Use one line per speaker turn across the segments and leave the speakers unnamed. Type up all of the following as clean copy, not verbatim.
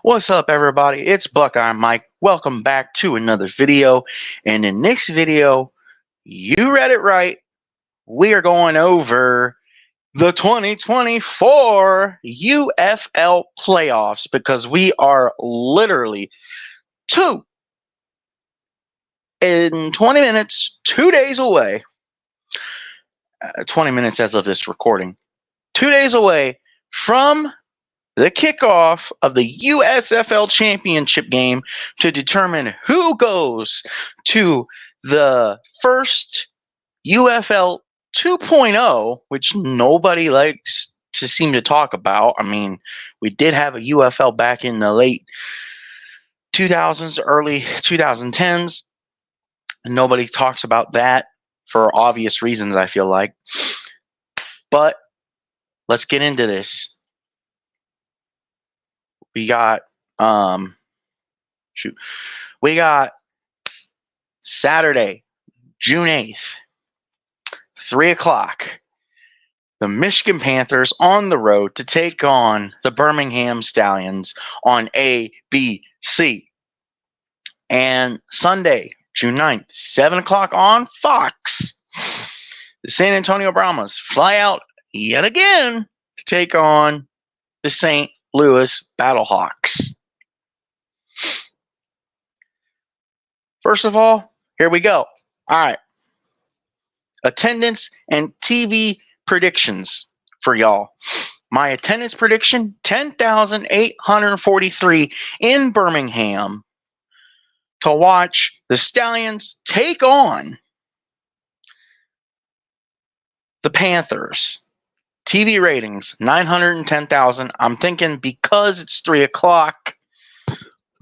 What's up, everybody? It's Buckeye Mike. Welcome back to another video. And in this video, you read it right. We are going over the 2024 UFL playoffs because we are literally in 20 minutes, 2 days away. 20 minutes as of this recording. 2 days away from the kickoff of the USFL championship game to determine who goes to the first UFL 2.0, which nobody likes to seem to talk about. I mean, we did have a UFL back in the late 2000s, early 2010s. Nobody talks about that for obvious reasons, I feel like. But let's get into this. We got Saturday, June 8th, 3 o'clock. The Michigan Panthers on the road to take on the Birmingham Stallions on ABC. And Sunday, June 9th, 7 o'clock on Fox. The San Antonio Brahmas fly out yet again to take on the St. Louis Battlehawks. First of all, here we go. All right. Attendance and TV predictions for y'all. My attendance prediction, 10,843 in Birmingham to watch the Stallions take on the Panthers. TV ratings, 910,000. I'm thinking because it's 3 o'clock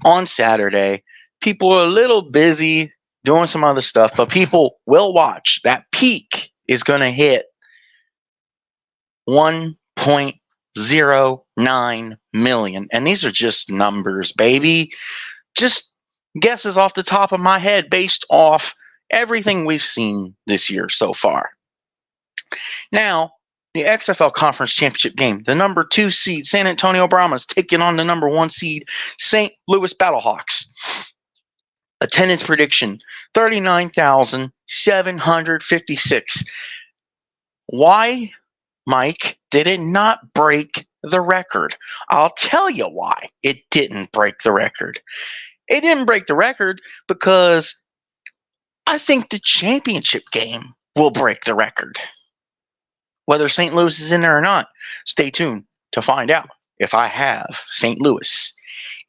on Saturday, people are a little busy doing some other stuff, but people will watch. That peak is going to hit 1.09 million. And these are just numbers, baby. Just guesses off the top of my head based off everything we've seen this year so far. Now, the XFL Conference Championship game, the number 2 seed San Antonio Brahmas taking on the number 1 seed St. Louis Battlehawks. Attendance prediction, 39,756. Why, Mike, did it not break the record? I'll tell you why it didn't break the record. It didn't break the record because I think the championship game will break the record. Whether St. Louis is in there or not, stay tuned to find out if I have St. Louis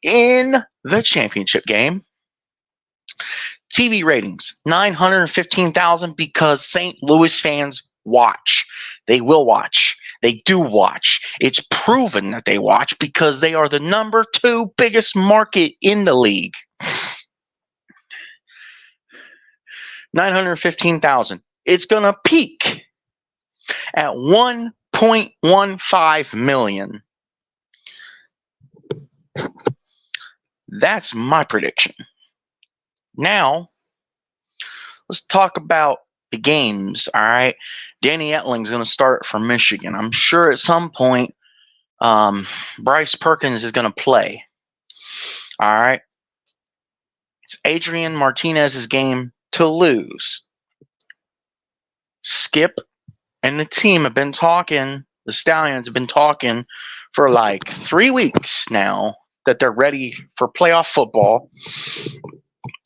in the championship game. TV ratings, 915,000 because St. Louis fans watch. They will watch. They do watch. It's proven that they watch because they are the number 2 biggest market in the league. 915,000. It's going to peak at 1.15 million. That's my prediction. Now, let's talk about the games, all right? Danny Etling's going to start for Michigan. I'm sure at some point Bryce Perkins is going to play, all right? It's Adrian Martinez's game to lose. Skip and the team have been talking, the Stallions have been talking for like 3 weeks now that they're ready for playoff football.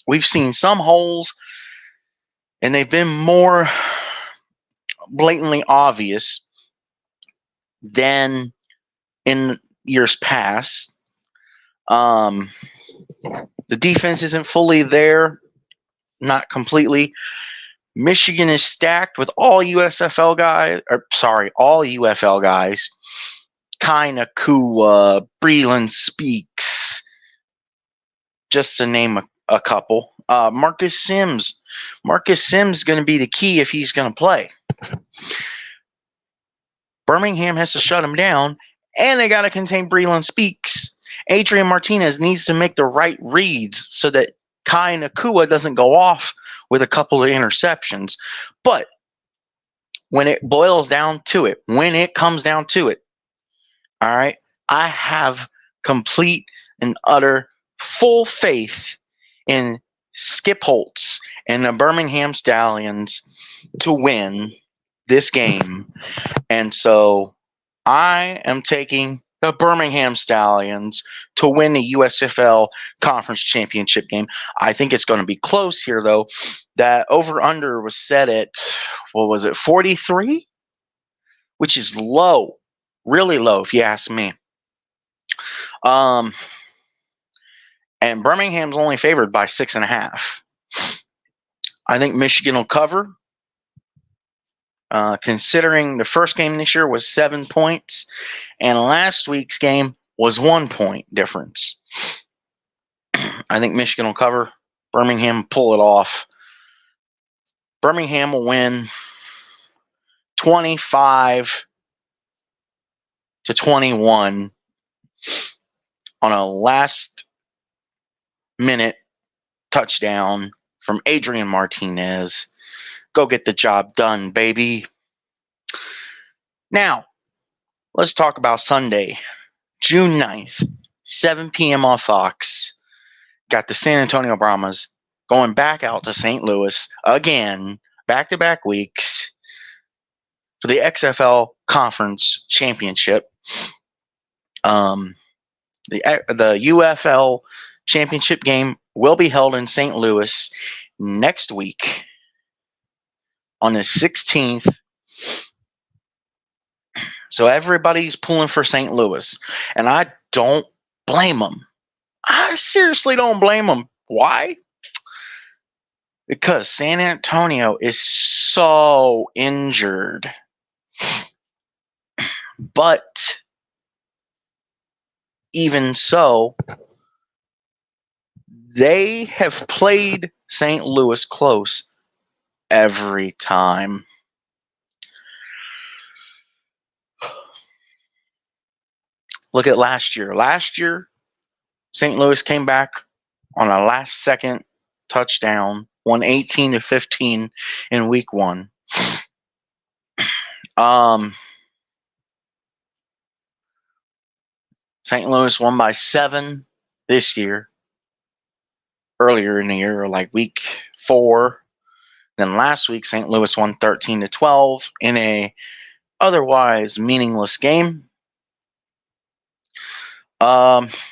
We've seen some holes, and they've been more blatantly obvious than in years past. The defense isn't fully there, not completely. Michigan is stacked with all UFL guys. Kai Nakua, Breland Speaks, just to name a couple. Marcus Sims is going to be the key if he's going to play. Birmingham has to shut him down, and they got to contain Breland Speaks. Adrian Martinez needs to make the right reads so that Kai Nakua doesn't go off with a couple of interceptions. But when it boils down to it, when it comes down to it, all right, I have complete and utter full faith in Skip Holtz and the Birmingham Stallions to win this game. And so I am taking the Birmingham Stallions to win the USFL Conference Championship game. I think it's going to be close here, though. That over-under was set at, 43? Which is low, really low, if you ask me. And Birmingham's only favored by 6.5. I think Michigan will cover. Considering the first game this year was 7 points, and last week's game was 1 point difference. I think Michigan will cover. Birmingham will pull it off. Birmingham will win 25-21 on a last-minute touchdown from Adrian Martinez. Go get the job done, baby. Now, let's talk about Sunday, June 9th, 7 p.m. on Fox. Got the San Antonio Brahmas going back out to St. Louis again, back-to-back weeks, for the XFL Conference Championship. The UFL Championship game will be held in St. Louis next week on the 16th. So everybody's pulling for St. Louis, and I don't blame them. I seriously don't blame them. Why? Because San Antonio is so injured. But even so, they have played St. Louis close every time. Look at last year. Last year, St. Louis came back on a last-second touchdown, won 18-15 in week 1. St. Louis won by 7 this year. Earlier in the year, like week 4. Then last week, St. Louis won 13-12 in a otherwise meaningless game. AJ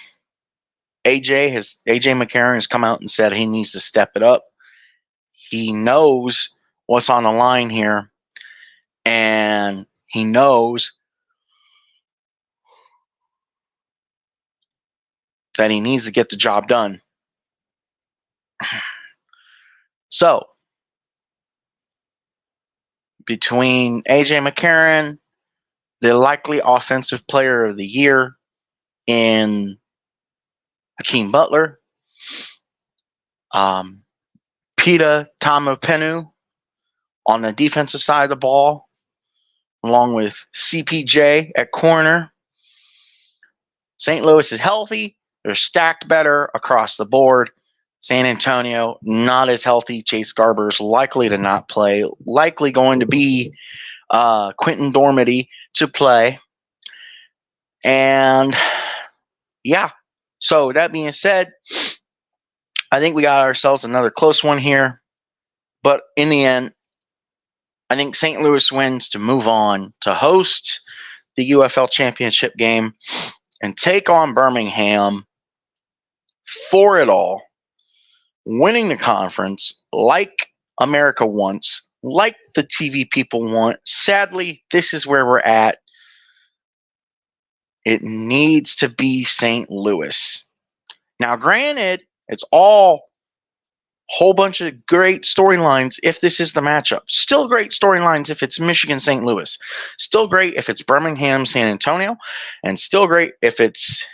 McCarron has come out and said he needs to step it up. He knows what's on the line here, and he knows that he needs to get the job done. So, between AJ McCarron, the likely offensive player of the year in Hakeem Butler, Pita Tamupenu on the defensive side of the ball, along with CPJ at corner. St. Louis is healthy. They're stacked better across the board. San Antonio, not as healthy. Chase Garber's likely to not play. Likely going to be Quentin Dormady to play. And, yeah. So, that being said, I think we got ourselves another close one here. But in the end, I think St. Louis wins to move on to host the UFL Championship game and take on Birmingham for it all, winning the conference like America wants, like the TV people want. Sadly, this is where we're at. It needs to be St. Louis. Now, granted, it's all whole bunch of great storylines if this is the matchup. Still great storylines if it's Michigan, St. Louis. Still great if it's Birmingham, San Antonio. And still great if it's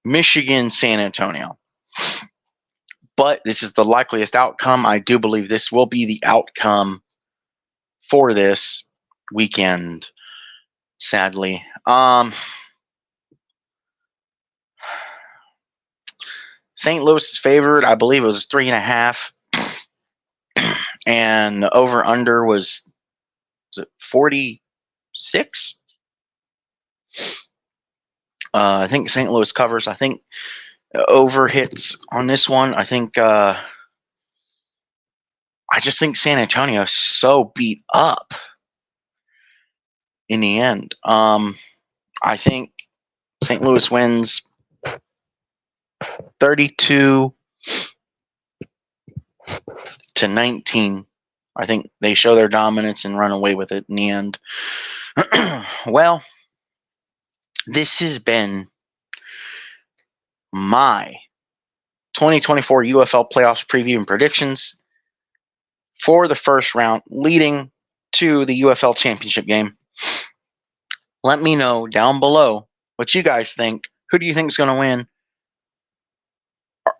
Michigan, San Antonio. But this is the likeliest outcome. I do believe this will be the outcome for this weekend, sadly. St. Louis is favored. I believe it was 3.5. And the over-under was it 46? I think St. Louis covers. I think over hits on this one. I think I just think San Antonio is so beat up in the end. I think St. Louis wins 32-19. I think they show their dominance and run away with it in the end. Well, this has been my 2024 UFL playoffs preview and predictions for the first round leading to the UFL championship game. Let me know down below what you guys think. Who do you think is going to win?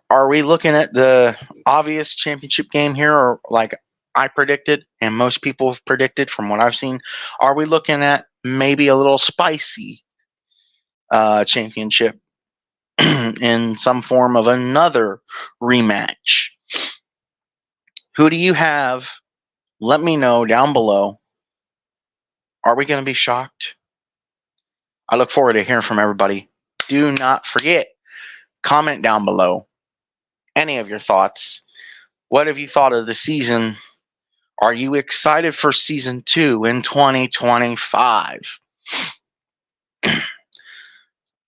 Are we looking at the obvious championship game here, or like I predicted and most people have predicted from what I've seen? Are we looking at maybe a little spicy championship in some form of another rematch? Who do you have? Let me know down below. Are we going to be shocked? I look forward to hearing from everybody. Do not forget, comment down below any of your thoughts. What have you thought of the season? Are you excited for season 2 in 2025?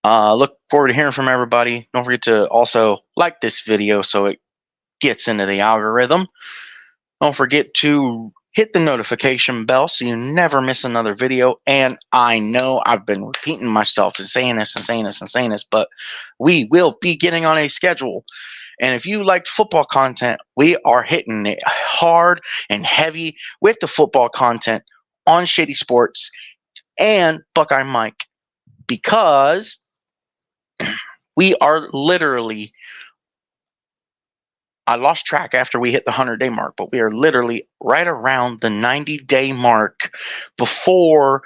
Look forward to hearing from everybody. Don't forget to also like this video so it gets into the algorithm. Don't forget to hit the notification bell so you never miss another video. And I know I've been repeating myself and saying this, but we will be getting on a schedule. And if you like football content, we are hitting it hard and heavy with the football content on Shady Sports and Buckeye Mike, because we are literally, I lost track after we hit the 100-day mark, but we are literally right around the 90-day mark before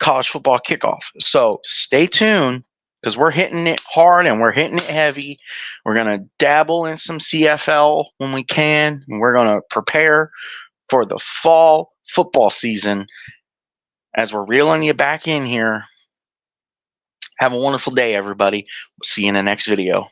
college football kickoff. So stay tuned, because we're hitting it hard and we're hitting it heavy. We're going to dabble in some CFL when we can, and we're going to prepare for the fall football season as we're reeling you back in here. Have a wonderful day, everybody. We'll see you in the next video.